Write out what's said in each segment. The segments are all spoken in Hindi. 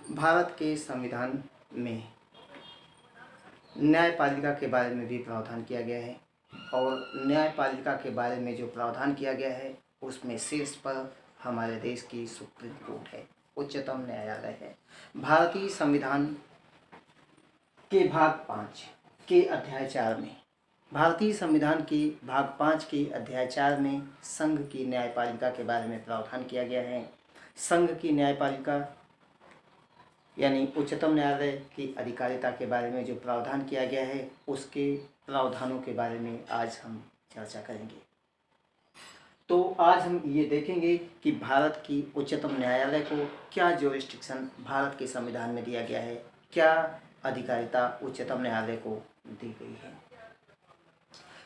भारत के संविधान में न्यायपालिका के बारे में भी प्रावधान किया गया है और न्यायपालिका के बारे में जो प्रावधान किया गया है उसमें शीर्ष पर हमारे देश की सुप्रीम कोर्ट है, उच्चतम न्यायालय है। भारतीय संविधान के भाग 5 के अध्याय 4 में भारतीय संविधान के भाग 5 के अध्याय 4 में संघ की न्यायपालिका के बारे में प्रावधान किया गया है। संघ की न्यायपालिका यानी उच्चतम न्यायालय की अधिकारिता के बारे में जो प्रावधान किया गया है उसके प्रावधानों के बारे में आज हम चर्चा करेंगे। तो आज हम ये देखेंगे कि भारत की उच्चतम न्यायालय को क्या ज्यूरिस्डिक्शन भारत के संविधान में दिया गया है, क्या अधिकारिता उच्चतम न्यायालय को दी गई है।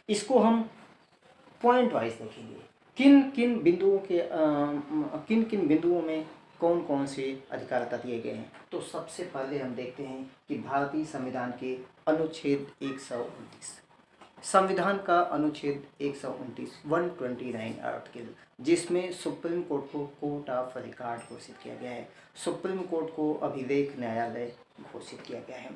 इसको हम पॉइंट वाइज देखेंगे, किन किन बिंदुओं में कौन कौन से अधिकारिता दिए गए हैं। तो सबसे पहले हम देखते हैं कि भारतीय संविधान के अनुच्छेद 129, संविधान का अनुच्छेद 129 129 आर्टिकल, जिसमें सुप्रीम कोर्ट को कोर्ट ऑफ रिकॉर्ड घोषित किया गया है। सुप्रीम कोर्ट को अभिलेख न्यायालय घोषित किया गया है।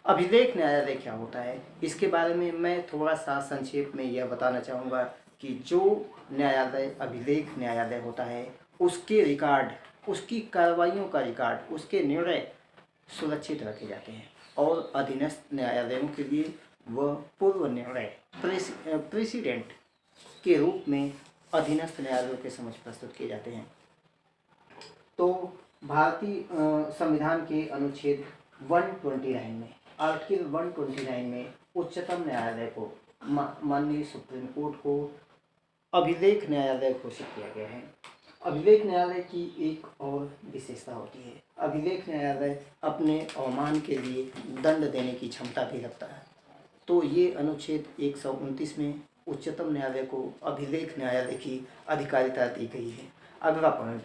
अभिलेख न्यायालय क्या होता है, इसके बारे में मैं थोड़ा सा संक्षेप में यह बताना चाहूँगा कि जो न्यायालय अभिलेख न्यायालय होता है उसके रिकॉर्ड, उसकी कार्रवाइयों का रिकॉर्ड, उसके निर्णय सुरक्षित रखे जाते हैं और अधीनस्थ न्यायालयों के लिए वह पूर्व निर्णय प्रेसिडेंट के रूप में अधीनस्थ न्यायालयों के समक्ष प्रस्तुत किए जाते हैं। तो भारतीय संविधान के अनुच्छेद 129 में, आर्टिकल 129 में उच्चतम न्यायालय को, माननीय सुप्रीम कोर्ट को अभिलेख न्यायालय घोषित किया गया है। अभिलेख न्यायालय की एक और विशेषता होती है, अभिलेख न्यायालय अपने अवमान के लिए दंड देने की क्षमता भी रखता है। तो ये अनुच्छेद 129 में उच्चतम न्यायालय को अभिलेख न्यायालय की अधिकारिता दी गई है। अगला पॉइंट,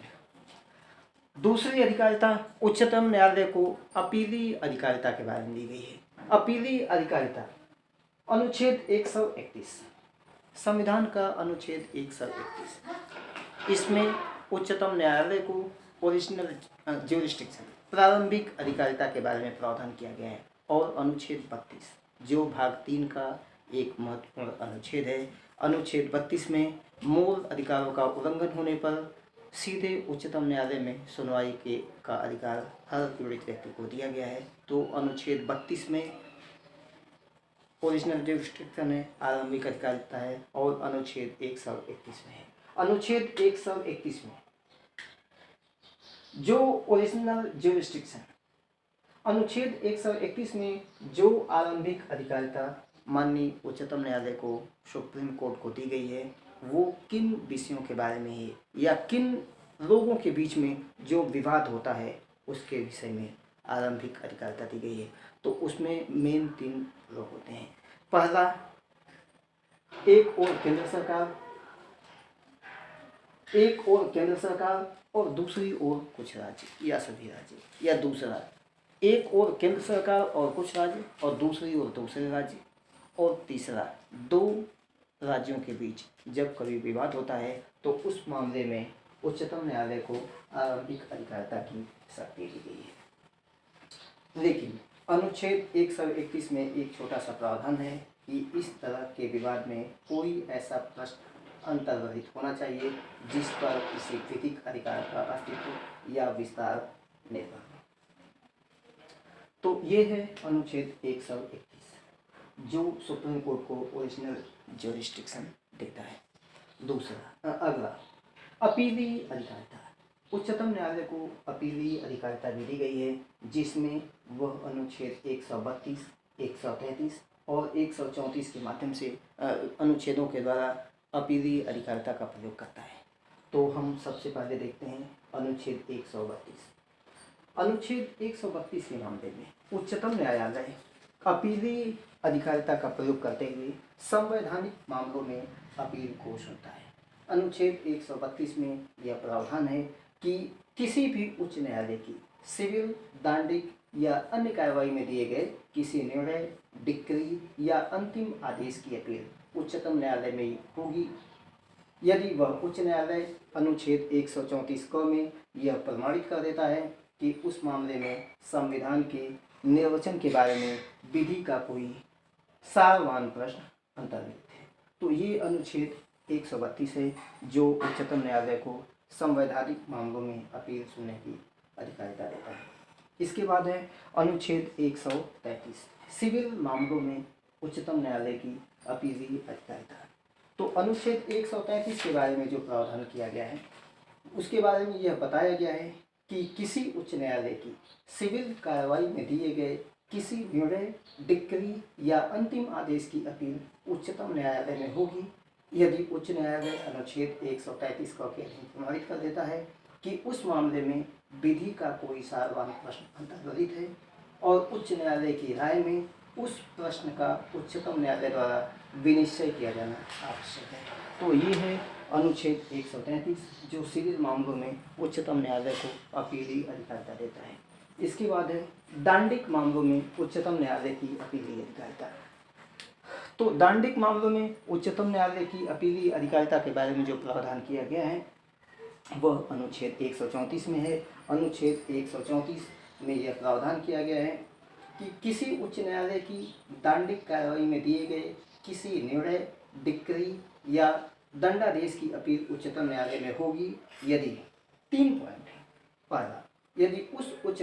दूसरी अधिकारिता उच्चतम न्यायालय को अपीली अधिकारिता के बारे में दी गई है। अपीली अधिकारिता अनुच्छेद 131, संविधान का अनुच्छेद 131, इसमें उच्चतम न्यायालय को ओरिजिनल ज्यूरिस्डिक्शन, प्रारंभिक अधिकारिता के बारे में प्रावधान किया गया है। और अनुच्छेद 32 जो भाग 3 का एक महत्वपूर्ण अनुच्छेद है, अनुच्छेद 32 में मूल अधिकारों का उल्लंघन होने पर सीधे उच्चतम न्यायालय में सुनवाई का अधिकार हर पीड़ित व्यक्ति को दिया गया है। तो अनुच्छेद 32 में ओरिजिनल ज्यूरिस्डिक्शन है, आरंभिक अधिकारिता है, और अनुच्छेद 131 में है। अनुच्छेद 131 में जो ओरिजिनल ज्यूरिस्डिक्शन, अनुच्छेद 131 में जो आरंभिक अधिकारिता माननीय उच्चतम न्यायालय को, सुप्रीम कोर्ट को दी गई है, वो किन विषयों के बारे में है या किन लोगों के बीच में जो विवाद होता है उसके विषय में आरंभिक अधिकारिता दी गई है। तो उसमें मेन 3 लोग होते हैं। पहला, एक और केंद्र सरकार और दूसरी ओर कुछ राज्य या सभी राज्य, या दूसरा, एक और केंद्र सरकार और कुछ राज्य और दूसरी ओर दूसरे राज्य, और तीसरा 2 राज्यों के बीच जब कभी विवाद होता है तो उस मामले में उच्चतम न्यायालय को आरंभिक अधिकारिता की शक्ति दी गई है। लेकिन अनुच्छेद 131 में एक छोटा सा प्रावधान है कि इस तरह के विवाद में कोई ऐसा प्रश्न अंतर्निहित होना चाहिए जिस पर किसी विधिक अधिकार का अस्तित्व या विस्तार निर्भर हो। तो ये है अनुच्छेद 131 जो सुप्रीम कोर्ट को ओरिजिनल ज्यूरिस्डिक्शन देता है। दूसरा, अगला, अपीली अधिकारिता। उच्चतम न्यायालय को अपीली अधिकारिता भी दी गई है, जिसमें वह अनुच्छेद 132, 133 और 134 के माध्यम से अनुच्छेदों के द्वारा अपीली अधिकारिता का प्रयोग करता है। तो हम सबसे पहले देखते हैं अनुच्छेद 132। अनुच्छेद 132 के मामले में उच्चतम न्यायालय अपीली अधिकारिता का प्रयोग करते हुए संवैधानिक मामलों में अपील को सुनता है। अनुच्छेद 132 में यह प्रावधान है कि किसी भी उच्च न्यायालय की सिविल, दांडिक या अन्य कार्रवाई में दिए गए किसी निर्णय, डिक्री या अंतिम आदेश की अपील उच्चतम न्यायालय में होगी यदि वह उच्च न्यायालय अनुच्छेद 134 क में यह प्रमाणित कर देता है कि उस मामले में संविधान के निर्वचन के बारे में विधि का कोई सारवान प्रश्न अंतर्निहित है। तो ये अनुच्छेद 132 है जो उच्चतम न्यायालय को संवैधानिक मामलों में अपील सुनने की अधिकारिता देता है। इसके बाद है अनुच्छेद 133 सिविल मामलों में उच्चतम न्यायालय की अपीलीय अधिकारिता। तो अनुच्छेद 133 के बारे में जो प्रावधान किया गया है उसके बारे में यह बताया गया है कि किसी उच्च न्यायालय की सिविल कार्रवाई में दिए गए किसी निर्णय, डिक्री या अंतिम आदेश की अपील उच्चतम न्यायालय में होगी यदि उच्च न्यायालय अनुच्छेद 133 का के अधीन प्रमाणित कर देता है कि उस मामले में विधि का कोई सारवान प्रश्न अंतर्निहित है और उच्च न्यायालय की राय में उस प्रश्न का उच्चतम न्यायालय द्वारा विनिश्चय किया जाना आवश्यक है। तो ये है अनुच्छेद 133 जो सिविल मामलों में उच्चतम न्यायालय को अपीलीय अधिकारिता देता है। इसके बाद है दांडिक मामलों में उच्चतम न्यायालय की अपीलीय अधिकारिता। तो दांडिक मामलों में उच्चतम न्यायालय की अपीलीय अधिकारिता के बारे में जो प्रावधान किया गया है वह अनुच्छेद 134 में है। अनुच्छेद 134 में यह प्रावधान किया गया है कि किसी उच्च न्यायालय की दांडिक कार्रवाई में दिए गए किसी निर्णय, डिक्री या दंडादेश की अपील उच्चतम न्यायालय में होगी यदि 3 पॉइंट है। पहला, यदि उस उच्च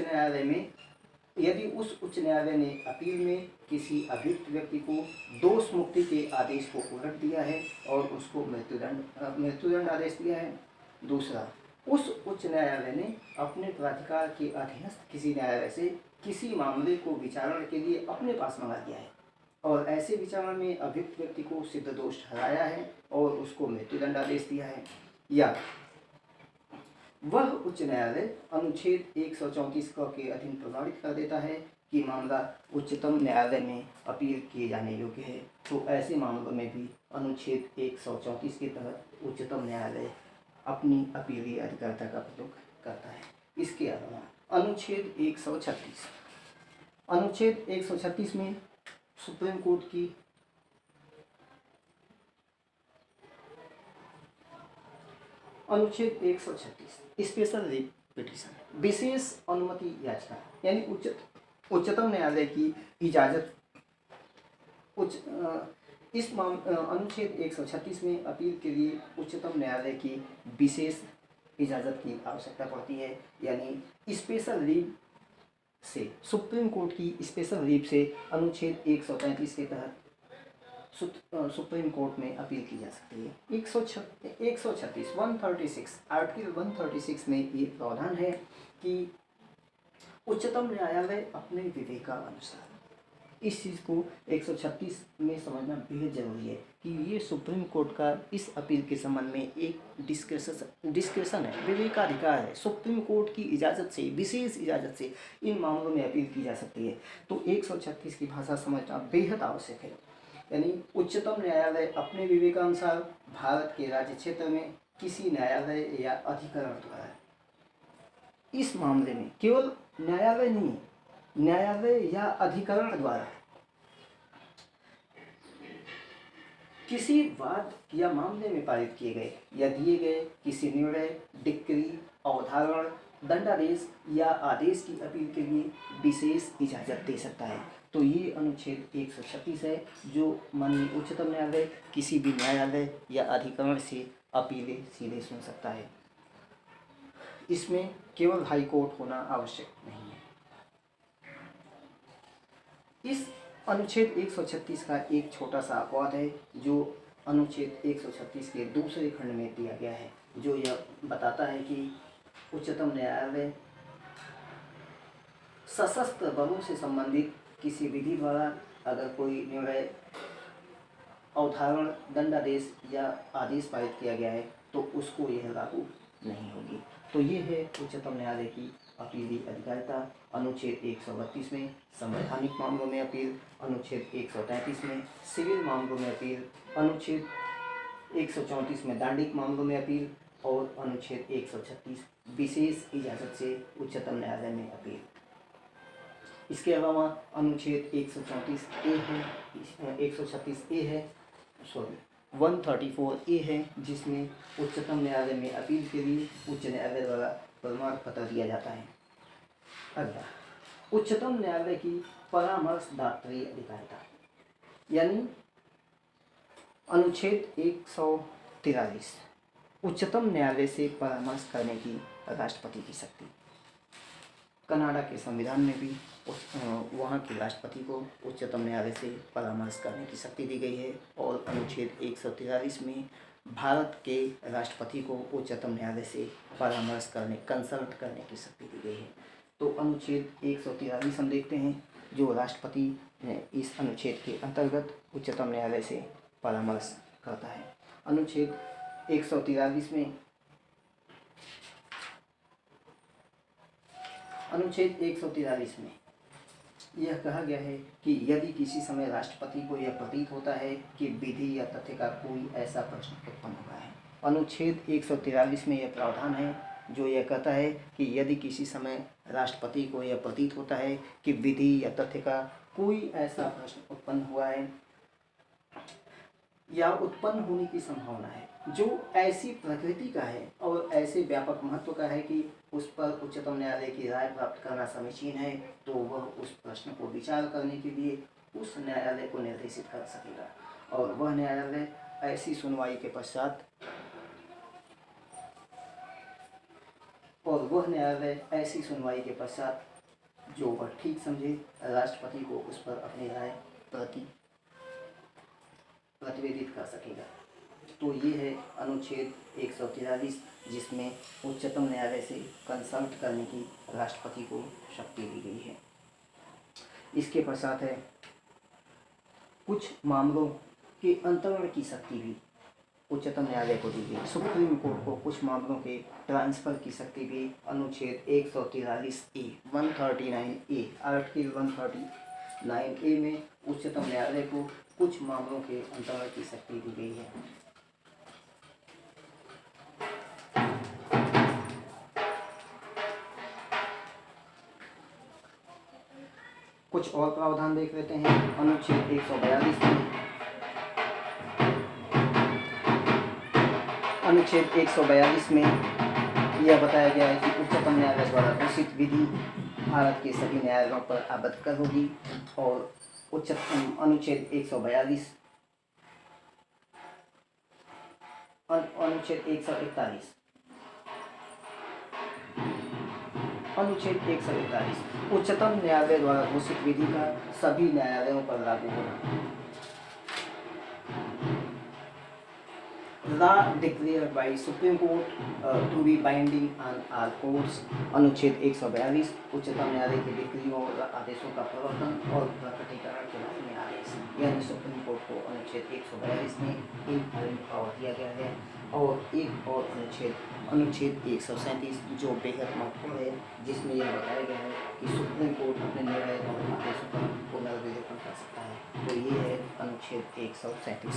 न्यायालय ने अपील में किसी अभियुक्त व्यक्ति को दोष मुक्ति के आदेश को उलट दिया है और उसको मृत्युदंड आदेश दिया है। दूसरा, उस उच्च न्यायालय ने अपने प्राधिकार के अधीनस्थ किसी न्यायालय से किसी मामले को विचारण के लिए अपने पास मंगा दिया है और ऐसे विचारण में अभियुक्त व्यक्ति को सिद्ध दोष ठहराया है और उसको मृत्युदंड आदेश दिया है, या वह उच्च न्यायालय अनुच्छेद 134 के अधीन प्रमाणित कर देता है कि मामला उच्चतम न्यायालय में अपील किए जाने योग्य है। तो ऐसे मामलों में भी अनुच्छेद 134 के तहत उच्चतम न्यायालय अपनी अपीलीय अधिकारिता का प्रयोग करता है। इसके अलावा अनुच्छेद 136 में सुप्रीम कोर्ट की अनुच्छेद 136 स्पेशल लीव पिटीशन विशेष अनुमति याचिका यानी उच्चतम न्यायालय की इजाज़त अनुच्छेद 136 में अपील के लिए उच्चतम न्यायालय की विशेष इजाज़त की आवश्यकता पड़ती है। यानी स्पेशल लीव से सुप्रीम कोर्ट की स्पेशल लीव से अनुच्छेद 133 के तहत सुप्रीम कोर्ट में अपील की जा सकती है। 136 आर्टिकल 136 में ये प्रावधान है कि उच्चतम न्यायालय अपने विवेकानुसार, इस चीज़ को 136 में समझना बेहद जरूरी है कि ये सुप्रीम कोर्ट का इस अपील के संबंध में एक डिस्क्रेशन है, विवेकाधिकार है। सुप्रीम कोर्ट की इजाज़त से, विशेष इजाज़त से इन मामलों में अपील की जा सकती है। तो 136 की भाषा समझना बेहद आवश्यक है। यानी उच्चतम न्यायालय अपने विवेकानुसार भारत के राज्य क्षेत्र में किसी न्यायालय या अधिकरण द्वारा इस मामले में, केवल न्यायालय नहीं, न्यायालय या अधिकरण द्वारा किसी वाद या मामले में पारित किए गए या दिए गए किसी निर्णय, डिक्री, अवधारण, दंडादेश या आदेश की अपील के लिए विशेष इजाज़त दे सकता है। तो ये अनुच्छेद 136 है जो माननीय उच्चतम न्यायालय किसी भी न्यायालय या अधिकरण से अपीलें सीधे सुन सकता है। इसमें केवल हाई कोर्ट होना आवश्यक नहीं है। इस अनुच्छेद 136 का एक छोटा सा अपवाद है जो अनुच्छेद 136 के दूसरे खंड में दिया गया है, जो यह बताता है कि उच्चतम न्यायालय सशस्त्र बलों से संबंधित किसी विधि द्वारा अगर कोई निर्णय, अवधारण, दंडादेश या आदेश पारित किया गया है तो उसको यह लागू नहीं होगी। तो ये है उच्चतम न्यायालय की अपीलीय अधिकारिता। अनुच्छेद 132 में संवैधानिक मामलों में अपील, अनुच्छेद 133 में सिविल मामलों में अपील, अनुच्छेद 134 में दांडिक मामलों में अपील और अनुच्छेद 136 विशेष इजाज़त से उच्चतम न्यायालय में अपील। इसके अलावा अनुच्छेद 134A है जिसमें उच्चतम न्यायालय में अपील के लिए उच्च न्यायालय द्वारा प्रमाण पत्र दिया जाता है। अगला, उच्चतम न्यायालय की परामर्शदात्री अधिकारिता, यानी अनुच्छेद 143, उच्चतम न्यायालय से परामर्श करने की राष्ट्रपति की शक्ति। कनाडा के संविधान में भी वहाँ के राष्ट्रपति को उच्चतम न्यायालय से परामर्श करने की शक्ति दी गई है, और अनुच्छेद 143 में भारत के राष्ट्रपति को उच्चतम न्यायालय से परामर्श करने, कंसल्ट करने की शक्ति दी गई है। तो अनुच्छेद 143 हम देखते हैं, जो राष्ट्रपति इस अनुच्छेद के अंतर्गत उच्चतम न्यायालय से परामर्श करता है। अनुच्छेद 143 में यह कहा गया है कि यदि किसी समय राष्ट्रपति को यह प्रतीत होता है कि विधि या तथ्य का कोई ऐसा प्रश्न उत्पन्न हुआ है। अनुच्छेद 143 में यह प्रावधान है जो यह कहता है कि यदि किसी समय राष्ट्रपति को यह प्रतीत होता है कि विधि या तथ्य का कोई ऐसा प्रश्न उत्पन्न हुआ है या उत्पन्न होने की संभावना है जो ऐसी प्रकृति का है और ऐसे व्यापक महत्व का है कि उस पर उच्चतम न्यायालय की राय प्राप्त करना समीचीन है, तो वह उस प्रश्न को विचार करने के लिए उस न्यायालय को निर्देशित कर सकेगा, और वह न्यायालय ऐसी सुनवाई के पश्चात जो वह ठीक समझे राष्ट्रपति को उस पर अपनी राय प्रतिवेदित कर सकेगा। तो ये है अनुच्छेद 143, जिसमें उच्चतम न्यायालय से कंसल्ट करने की राष्ट्रपति को शक्ति दी गई है। इसके पश्चात है कुछ मामलों के अंतरण की शक्ति भी उच्चतम न्यायालय को दी गई। सुप्रीम कोर्ट को कुछ मामलों के ट्रांसफर की शक्ति भी अनुच्छेद 143A 139A आर्टिकल 139A में उच्चतम न्यायालय को कुछ मामलों के अंतरण की शक्ति दी गई है। कुछ और प्रावधान देख लेते हैं। अनुच्छेद 142 में यह बताया गया है कि उच्चतम न्यायालय द्वारा घोषित विधि भारत के सभी न्यायालयों पर आबद्ध होगी, और अनुच्छेद 141 उच्चतम न्यायालय द्वारा घोषित विधि का सभी न्यायालयों पर लागू होना। Law declared by Supreme Court to be binding on all courts। अनुच्छेद 142 उच्चतम न्यायालय की डिक्रियों और आदेशों का प्रवर्तन और प्रकटीकरण के बारे में आदेश, यानी सुप्रीम कोर्ट को अनुच्छेद 142 में इन पावर दिया गया है। और एक और अनुच्छेद 137 जो बेहद महत्वपूर्ण है, जिसमें यह बताया गया है कि सुप्रीम कोर्ट अपने निर्णय और आदेशों का पुनर्विलोकन कर सकता है। तो ये है अनुच्छेद 137।